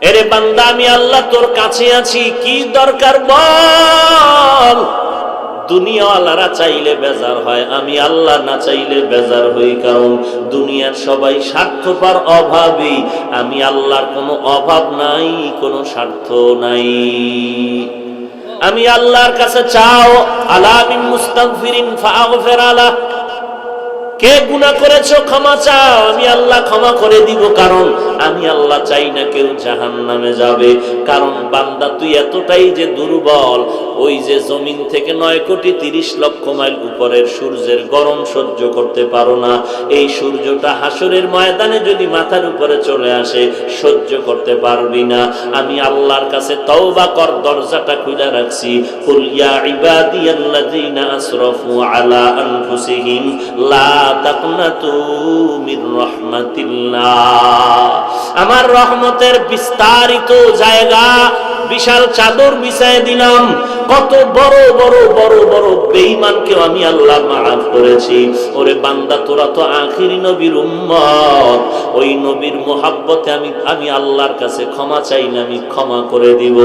এরে বান্দা, আমি আল্লাহ তোর কাছে আছি, কি দরকার বল। দুনিয়াওয়ালারা চাইলে বেজার হয়, আমি আল্লাহ না চাইলে বেজার হই। কারণ দুনিয়ার সবাই স্বার্থপর, অভাবী। আমি আল্লাহর কোনো অভাব নাই, কোনো স্বার্থ নাই। আমি আল্লাহর কাছে চাও, আলা মিন মুস্তাগফিরিন ফাগফির আলাহ। কে গুনাহ করেছো ক্ষমা চাও, আমি আল্লাহ ক্ষমা করে দিব। কারণ আমি আল্লাহ চাই না কেউ জাহান্নামে যাবে। কারণ বান্দা তুই এতটাই যে দুর্বল, ওই যে জমিন থেকে 9,30,00,000 মাইল উপরের সূর্যের গরম সহ্য করতে পারো না। এই সূর্যটা হাসরের ময়দানে যদি মাথার উপরে চলে আসে, সহ্য করতে পারবি না। আমি আল্লাহর কাছে তওবা কর, দরজাটা খুলে রাখছি। কুল ইয়া ইবাদিয়াল্লাযীনা আসরাফু আলা আনফুসিহিম লা তাকনাতু মির রাহমাতিল্লাহ। আমার রহমতের বিস্তারিত জায়গা, বিশাল চাদর বিছায় দিলাম। কত বড় বড় বড় বড় বেঈমানকেও আমি আল্লাহ মাফ করেছি। ওরে বান্দা, তোরা তো আখিরি নবীর উম্মত, ওই নবীর মোহাব্বতে আমি আল্লাহর কাছে ক্ষমা চাই না, আমি ক্ষমা করে দিব।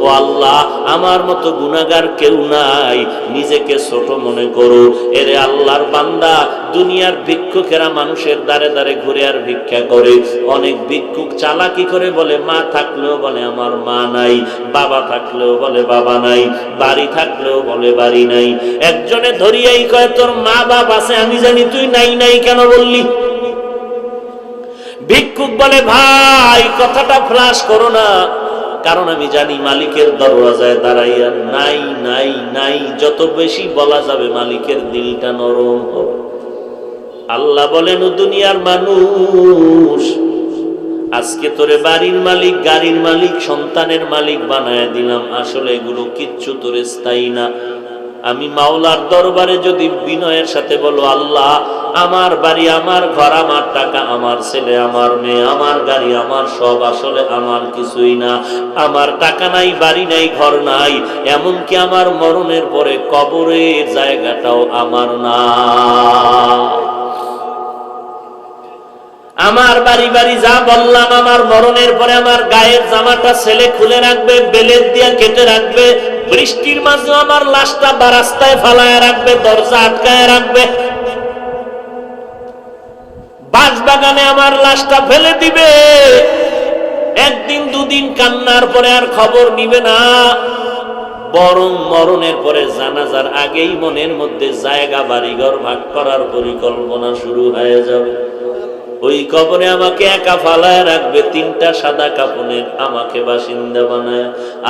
ও আল্লাহ, আমার মতো গুনাহগার কেউ নাই, নিজেকে ছোট মনে করো। এরে আল্লাহর বান্দা, দুনিয়ার ভিক্ষুকেরা মানুষের দ্বারে দ্বারে ঘুরে আর ভিক্ষা করে। অনেক ভিক্ষুক চালাকি করে, বলে মা থাকলেও বলে আমার মা নাই, বাবা থাকলেও বলে বাবা নাই, বাড়ি থাকলেও বলে বাড়ি নাই। একজনে ধরিয়াই কয়, তোর মা বাপ আছে, আমি জানি, তুই নাই নাই কেন বললি? ভিক্ষুক বলে, ভাই কথাটা ফ্লাশ করো না, কারণ আমি জানি মালিকের দরওয়াজায় দাঁড়াইয়া নাই নাই নাই যত বেশি বলা যাবে, মালিকের দিলটা নরম হবে। আল্লাহ বলেন, ও দুনিয়ার মানুষ, আজকে তোরে বাড়ির মালিক, গাড়ির মালিক, সন্তানের মালিক বানায় দিলাম। আসলে এগুলো কিচ্ছু তোরে স্থায়ী না। আমি মাওলার দরবারে যদি বিনয়ের সাথে বলো, আল্লাহ আমার বাড়ি, আমার ঘর, আমার টাকা, আমার ছেলে, আমার মেয়ে, আমার গাড়ি, আমার সব আসলে আমার কিছুই না। আমার টাকা নাই, বাড়ি নাই, ঘর নাই, এমনকি আমার মরণের পরে কবরের জায়গাটাও আমার না। আমার বাড়ি বাড়ি যা বললাম, আমার মরণের পরে আমার গায়ের জামাটা ছেলে খুলে রাখবে, বেলেট দিয়া কেটে রাখবে, বৃষ্টির মাঝে আমার লাশটা রাস্তায় ফালায় রাখবে, দরজা আটকায় রাখবে, বাঁশবাগানে আমার লাশটা ফেলে দিবে। একদিন দুদিন কান্নার পরে আর খবর নিবে না, বরং মরণের পরে জানাজার আগেই মনের মধ্যে জায়গা বাড়িঘর ভাগ করার পরিকল্পনা শুরু হয়ে যাবে। ওই কবরে আমাকে একা ফালায় রাখবে, 3টা সাদা কাফনের আমাকে বাসিন্দা বানায়,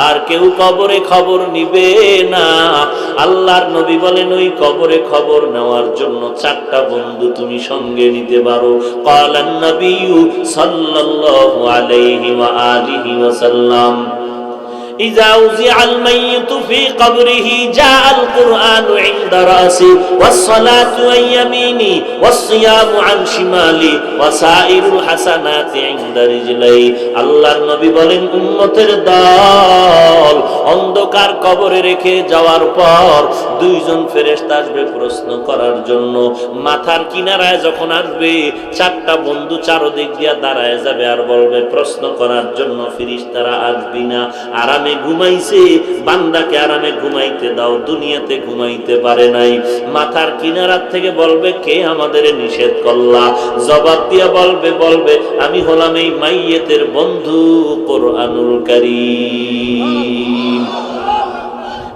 আর কেউ কবরে খবর নিবে না। আল্লাহর নবী বলেন, ওই কবরে খবর নেওয়ার জন্য 4টা বন্ধু তুমি সঙ্গে নিতে পারো। ক্বালান নবিয়্যু সাল্লাল্লাহু আলাইহি ওয়া আলিহি ওয়াসাল্লাম, إذا وزع الميت في قبره جاء القرآن عند رأسي والصلاة عن يميني والصيام عن شمالي وسائر الحسنات عند رجلي। আল্লাহর নবী বলেন, উম্মতের দল অন্ধকার কবরে রেখে যাওয়ার পর 2জন ফেরেশতা আসবে প্রশ্ন করার জন্য। মাথার কিনারায় যখন আসবে, 4টা বন্ধু চারদিক দিয়া দাঁড়ায় যাবে আর বলবে, প্রশ্ন করার জন্য ফেরেশতারা আসবি না? আরামে ঘুমাইছে, বান্দাকে আরামে ঘুমাইতে দাও, দুনিয়াতে ঘুমাইতে পারে নাই। মাথার কিনারার থেকে বলবে, কে আমাদের নিষেধ করলা? জবাব দিয়া বলবে আমি হলাম এই মাইয়েতের বন্ধু কোরআনুল কারীম।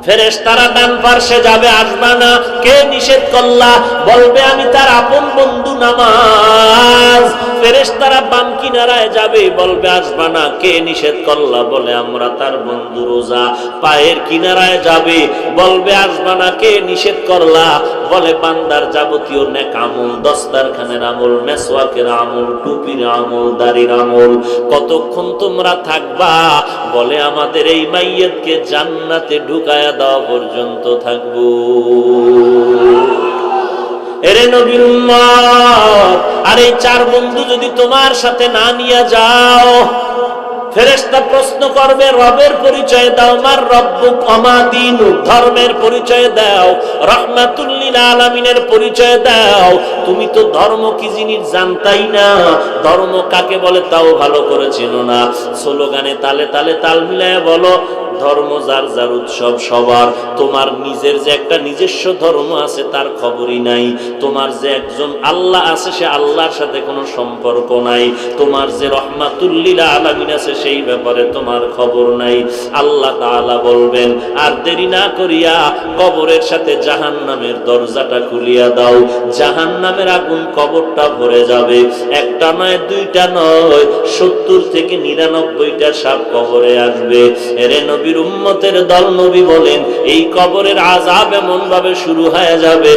ফেরেশতারা ডান পার্শ্বে যাবে, আসবা না। কে নিষেধ করলা? বলবে আমি তার আপন বন্ধু নামাজ। ফেরেশতারা বাম কিনারায় যাবে, বলবে আসবা না। কে নিষেধ করলা? বলে আমরা তার বন্ধু রোজা। পায়ের কিনারায় যাবে, বলবে আসবা না। কে নিষেধ করলা? বলে বান্দার যাবতীয় নেক আমল, দস্তারখানের আমল, মেসওয়াকের আমল, টুপির আমল, দাড়ির আমল। কতক্ষণ তোমরা থাকবা? বলে আমাদের এই মাইয়াতকে জান্নাতে ঢুকায়া দেওয়া পর্যন্ত থাকবো। এরে নবীর উম্মত, আর এই 4 বন্ধু যদি তোমার সাথে না নিয়ে যাও, ফেরেশতা প্রশ্ন করবে, রবের পরিচয় দাও, মার রব্বুক ওমা দীনুক, ধর্মের পরিচয় দাও, রাহমাতুল লিল আলামিনের পরিচয় দাও। তুমি তো ধর্ম কি জিনিস জানতাই না, ধর্ম কাকে বলে তাও ভালো করে চেনো না। স্লোগানে তালে তালে তাল মিলায় বলো, ধর্ম যার যার উৎসব সবার। তোমার নিজের যে একটা নিজস্ব ধর্ম আছে তার খবরই নাই। তোমার যে একজন আল্লাহ আছে সে আল্লাহর সাথে কোনো সম্পর্ক নাই। তোমার যে রহমাতুল লিল আলামিন আছে সেই ব্যাপারে তোমার খবর নাই। আল্লাহ তাআলা বলবেন, আর দেরি না করিয়া কবরের সাথে জাহান্নামের দরজাটা খুলিয়া দাও। জাহান্নামের আগুন কবরটা ভরে যাবে। একটা নয়, দুইটা নয়, 70 থেকে 99টা সাপ কবরে আসবে। এরে নবীর উম্মতের দল, নবী বলেন এই কবরের আযাব এমন ভাবে শুরু হয়ে যাবে,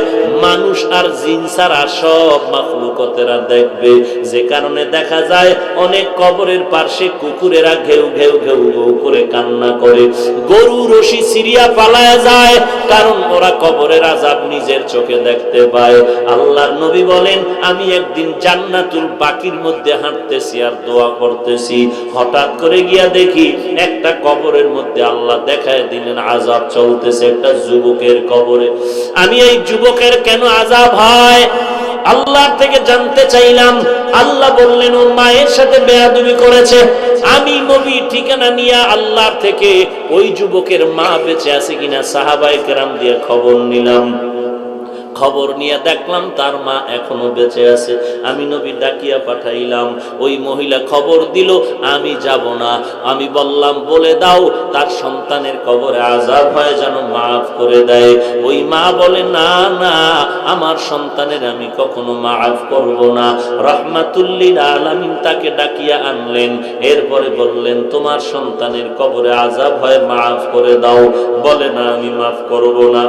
মানুষ আর জিন ছাড়া সব মাখলুকতেরা দেখবে। যে কারণে দেখা যায় অনেক কবরের পাশে কুকুরেরা ঘেউ ঘেউ ঘেউ ঘেউ করে কান্না করে, গরু রশি সিরিয়া পালায় যায়, কারণ ওরা কবরের আযাব নিজের চোখে দেখতে পায়। আল্লাহর নবী বলেন, আমি একদিন জান্নাতুল বাকির মধ্যে হাঁটতেছি আর দোয়া করতেছি, হঠাৎ করে গিয়া দেখি একটা কবরের মধ্যে আল্লাহ দেখায় দিলেন আযাব চলতেছে একটা যুবকের কবরে। আমি এই যুবকের কেন আযাব হয় আল্লাহর থেকে জানতে চাইলাম। আল্লাহ বললেন, ও মায়ের সাথে বেয়াদবি করেছে। আমি নবী ঠিকানা নিয়ে আল্লাহর থেকে ওই যুবকের মা বেঁচে আছে কিনা সাহাবায়ে কেরাম দিয়ে খবর নিলাম। খবর নিয়ে দেখলাম তার মা এখনো বেঁচে আছে। আমি নবী ডাকিয়া পাঠাইলাম, ওই মহিলা খবর দিল, আমি যাব না। আমি বললাম, বলে দাও তার সন্তানের কবরে আযাব হয় যেন মাফ করে দেয়। ওই মা বলে, না না, আমার সন্তানের আমি কখনো মাফ করব না। রাহমাতুল লিল আলামিন তাকে ডাকিয়া আনলেন, এরপরে বললেন, তোমার সন্তানের কবরে আযাব হয়, মাফ করে দাও। বলে, না, আমি মাফ করব না।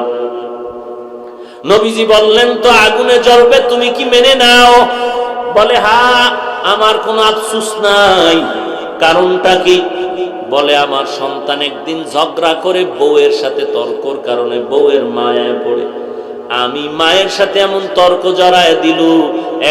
নবীজি বললেন, তো আগুনে জ্বলবে, তুমি কি মেনে নাও? বলে, হ্যাঁ, আমার কোনো আফসোস নাই। কারণটা কি? বলে, আমার সন্তান একদিন ঝগড়া করে বউয়ের সাথে তর্কর কারণে বউয়ের মায়ায় পড়ে আমি মায়ের সাথে এমন তর্ক জড়ায় দিল,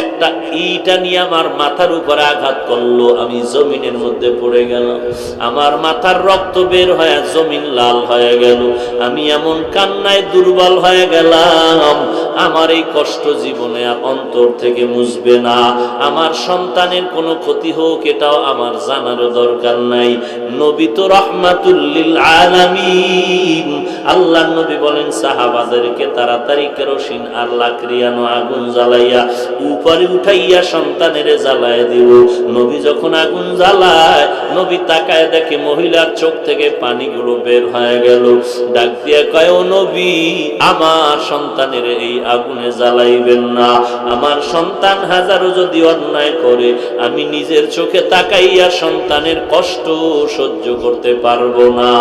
একটা ইটা নিয়ে আমার মাথার উপরে আঘাত করলো, আমি জমিনের মধ্যে পড়ে গেলাম। আমার মাথার রক্ত বের হয়ে জমিন লাল হয়ে গেল। আমি এমন কান্নায় দুর্বল হয়ে গেলাম, আমার এই কষ্ট জীবনে অন্তর থেকে মুছবে না। আমার সন্তানের কোনো ক্ষতি হোক এটাও আমার জানারও দরকার নাই। নবী তো রাহমাতুল লিল আলামিন। আল্লাহর নবী বলেন সাহাবাদেরকে, তাড়াতাড়ি কেরোসিন আর লাকড়িয়ানো আগুন জ্বালাইয়া উপরে উঠাইয়া সন্তানের জ্বালায় দিব। নবী যখন আগুন জ্বালায়, নবী তাকায় দেখে মহিলার চোখ থেকে পানিগুলো বের হয়ে গেল। ডাক দিয়া কয়, ও নবী, আমার সন্তানের এই আগুনে জ্বালাইবেন না। আমার সন্তান হাজারো যদি অন্যায় করে, আমি নিজের চোখে তাকাইয়া সন্তানের কষ্ট সহ্য করতে পারবো না।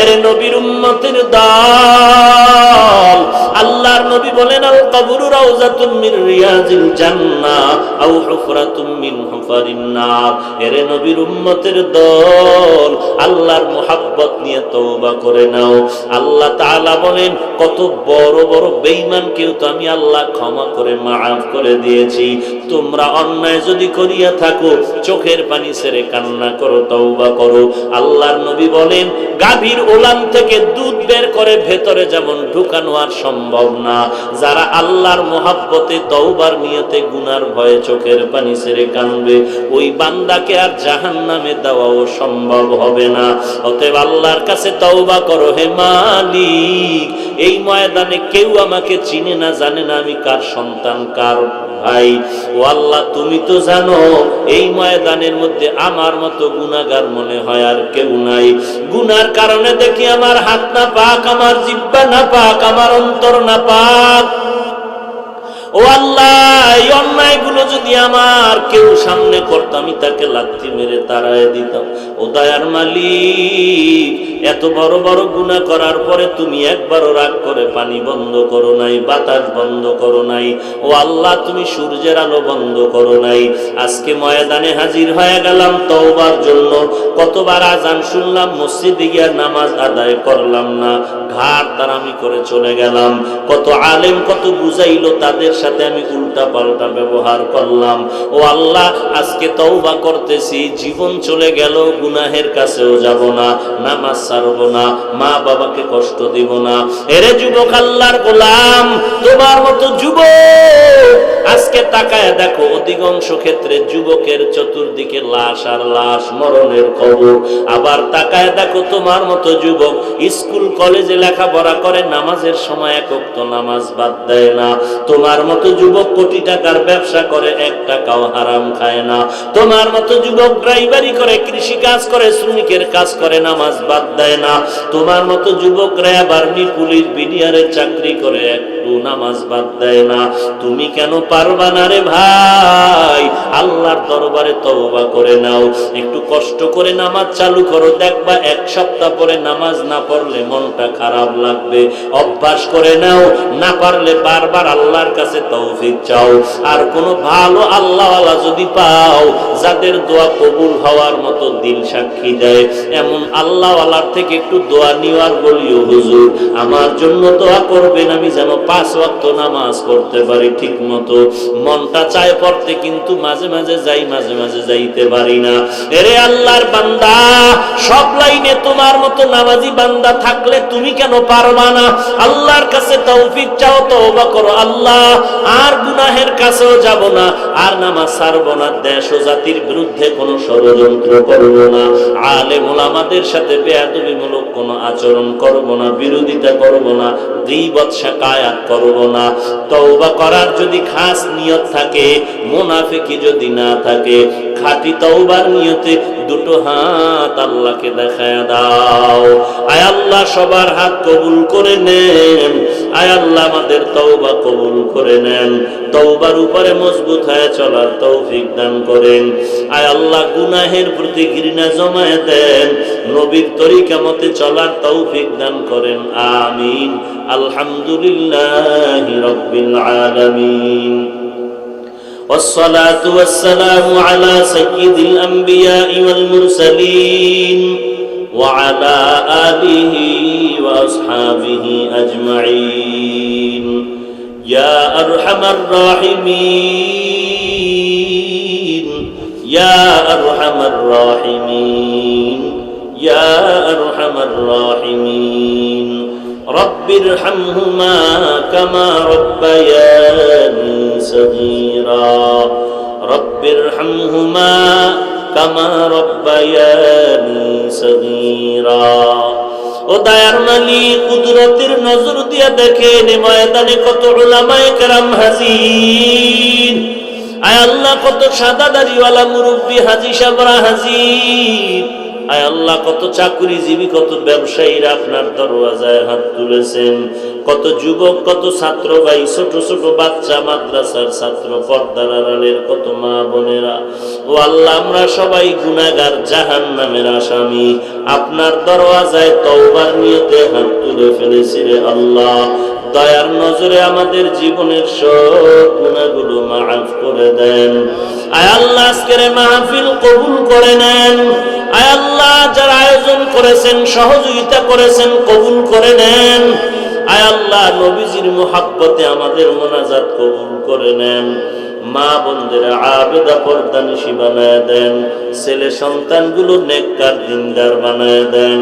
এর নবীর উম্মতের দল, আল্লাহর নবী বলেন, আল কবরু রাউযাতুম মির রিয়াজিল জান্নাহ আও হুফরাতুম মিন হুফারিন নার। এর নবীর উম্মতের দল, আল্লাহর মুহাব্বত নিয়ে তওবা করে নাও। আল্লাহ তাআলা বলেন, কত বড় বড় বেঈমানকেও তো আমি আল্লাহ ক্ষমা করে মাফ করে দিয়েছি। তোমরা অন্যায় যদি করিয়া থাকো, চোখের পানি ছেড়ে কান্না করো, তওবা করো। আল্লাহর নবী বলেন, গাভীর ওলান থেকে দুধ বের করে ভেতরে যেমন ঢুকানো আর সম্ভব না, যারা আল্লাহর মুহাব্বতে তওবার নিয়তে গুনার ভয়ে চোখের পানি ছেড়ে কাঁদবে, ওই বান্দাকে আর জাহান্নামে দেওয়াও সম্ভব হবে না। অতএব আল্লাহর কাছে তওবা করো। হে মালিক, এই ময়দানে কেউ আমাকে চিনে না, জানে না আমি কার সন্তান, কার ভাই। ও আল্লাহ, তুমি তো জানো এই ময়দানের মধ্যে আমার মতো গুনাহগার মনে হয় আর কেউ নাই। গুনার কারণে দেখি আমার হাত না পাক, আমার জিহ্বা না পাক, আমার অন্তর না পাক। ও আল্লাহ, এই অন্যায়গুলো যদি আমার কেউ সামনে করতো, আমি তাকে লাথি মেরে তাড়ায় দিতাম। ও দয়ার মালিক, এত বড় বড় গুনাহ করার পরে তুমি একবারও রাগ করে পানি বন্ধ করো নাই, বাতাস বন্ধ করো নাই। ও আল্লাহ, তুমি সূর্যের আলো বন্ধ করো নাই। আজকে ময়দানে হাজির হয়ে গেলাম তওবার জন্য। কতবার আজান শুনলাম, মসজিদে গিয়ে নামাজ আদায় করলাম না, ঘাড় তারামি করে চলে গেলাম। কত আলেম কত বুঝাইলো, তাদের সাথে আমি উল্টা পাল্টা ব্যবহার করলাম। ও আল্লাহ, আজকে তওবা করতেছি, জীবন চলে গেল, গুনাহের কাছেও যাব না, নামাজ ছাড়ব না, মা বাবাকে কষ্ট দিব না। এরে যুবক, আল্লাহর গোলাম, তোমার মতো যুবক আজকে তাকায় দেখো, অধিকাংশ ক্ষেত্রে যুবকের চতুর্দিকে লাশ আর লাশ, মরণের কবর। আবার তাকায় দেখো, তোমার মতো যুবক স্কুল কলেজে লেখাপড়া করে, নামাজের সময় এক ওয়াক্ত নামাজ বাদ দেয় না। তোমার মতো যুবক কোটি টাকার ব্যবসা করে, এক টাকাও হারাম খায় না। তোমার মতো যুবক ড্রাইভারি করে, কৃষি কাজ করে, শ্রমিকের কাজ করে, নামাজ বাদ দেয় না। তোমার মতো যুবক র্যাব, আর্মি, পুলিশ, বিডিআরের চাকরি করে, একটু নামাজ বাদ দেয় না। তুমি কেন পারবা না রে ভাই? আল্লাহর দরবারে তওবা করে নাও, একটু কষ্ট করে নামাজ চালু করো, দেখবা এক সপ্তাহ পরে নামাজ না পড়লে মনটা খারাপ লাগবে। অভ্যাস করে নাও, না পারলে বারবার আল্লাহর কাছে তৌফিক চাও। আর কোনো ভালো আল্লাহওয়ালা যদি পাও, যাদের দোয়া কবুল হওয়ার মতো দিল সাক্ষী দেয়, এমন আল্লাহওয়ালার থেকে একটু দোয়া নিওয়ার বলিও, হুজুর আমার জন্য দোয়া করবেন, আমি যেন 5 ওয়াক্ত নামাজ পড়তে পারি ঠিক মতো। মনটা চায় পড়তে, কিন্তু মাঝে মাঝে যাই, মাঝে মাঝে যাইতে পারি না। এরে আল্লাহর বান্দা, সব লাইনে তোমার মতো নামাজি বান্দা থাকলে তুমি কেন পারবা না? আল্লাহর কাছে তৌফিক চাও, তওবা করো, আল্লাহ আর গুনাহের কাছেও যাব না, আর নামাজ ছাড়বো না, দেশ ও জাতির বিরুদ্ধে কোনো ষড়যন্ত্র করব না, আলেম ওলামাদের সাথে বেয়াদবিমূলক কোনো আচরণ করব না, বিরোধিতা করব না, গীবত শিকায়াত করব না। তওবা করার যদি খাস নিয়ত থাকে, মুনাফিকি যদি না থাকে, খাঁটি তওবার নিয়তে দুটো হাত আল্লাহকে দেখায় দাও। আয় আল্লাহ, সবার হাত কবুল করে নেন। আয় আল্লাহ, আমাদের তওবা কবুল করে নেন। তওবার উপরে মজবুত হয়ে চলার তৌফিক দান করেন। আয় আল্লাহ, গুনাহের প্রতি ঘৃণা জমায়ে দেন, নবীর তরিকা মতে চলার তৌফিক দান করেন। আমিন। আলহামদুলিল্লাহি রাব্বিল আলামিন। والصلاة والسلام على سيد الأنبياء والمرسلين وعلى آله وأصحابه أجمعين يا أرحم الراحمين يا أرحم الراحمين يا أرحم الراحمين رب ارحمهما كما ربياني صغيرا رب ارحمهما كما ربياني صغيرا। ও দয়ার মালিক, কুদরতের নজর দিয়া দেখেন ময়দানে কত উলামায়ে কেরাম হাজির। আয় আল্লাহ, কত সাদা দাড়িওয়ালা মুরব্বী হাজী সাহেবরা হাজির। আয় আল্লাহ, কত চাকরিজীবী, কত ব্যবসায়ীরা আপনার দরওয়াজায় হাত তুলেছেন। কত যুবক, কত ছাত্র ভাই, ছোট ছোট বাচ্চা, মাদ্রাসার ছাত্র, পর্দার আড়ালের কত মা বোনেরা। ও আল্লাহ, আমরা সবাই গুনাহগার, জাহান্নামের আসামি। আপনার দরওয়াজায় তওবার নিয়তে হাত তুলে ফেলেছি রে আল্লাহ। দয়ার নজরে আমাদের জীবনের সব গুনাহগুলো মাফ করে দেন। আয় আল্লাহ, আজকের মাহফিল কবুল করে নেন। আয় আল্লাহ, যারা আয়োজন করেছেন, সহযোগিতা করেছেন, কবুল করে নেন। আয় আল্লাহ, নবীজির মুহাব্বতে আমাদের মোনাজাত কবুল করে নেন। মা বোনদের আবেদা পর্দানিশী বানায় দেন। ছেলে সন্তানগুলো নেককার, দিনদার বানায় দেন।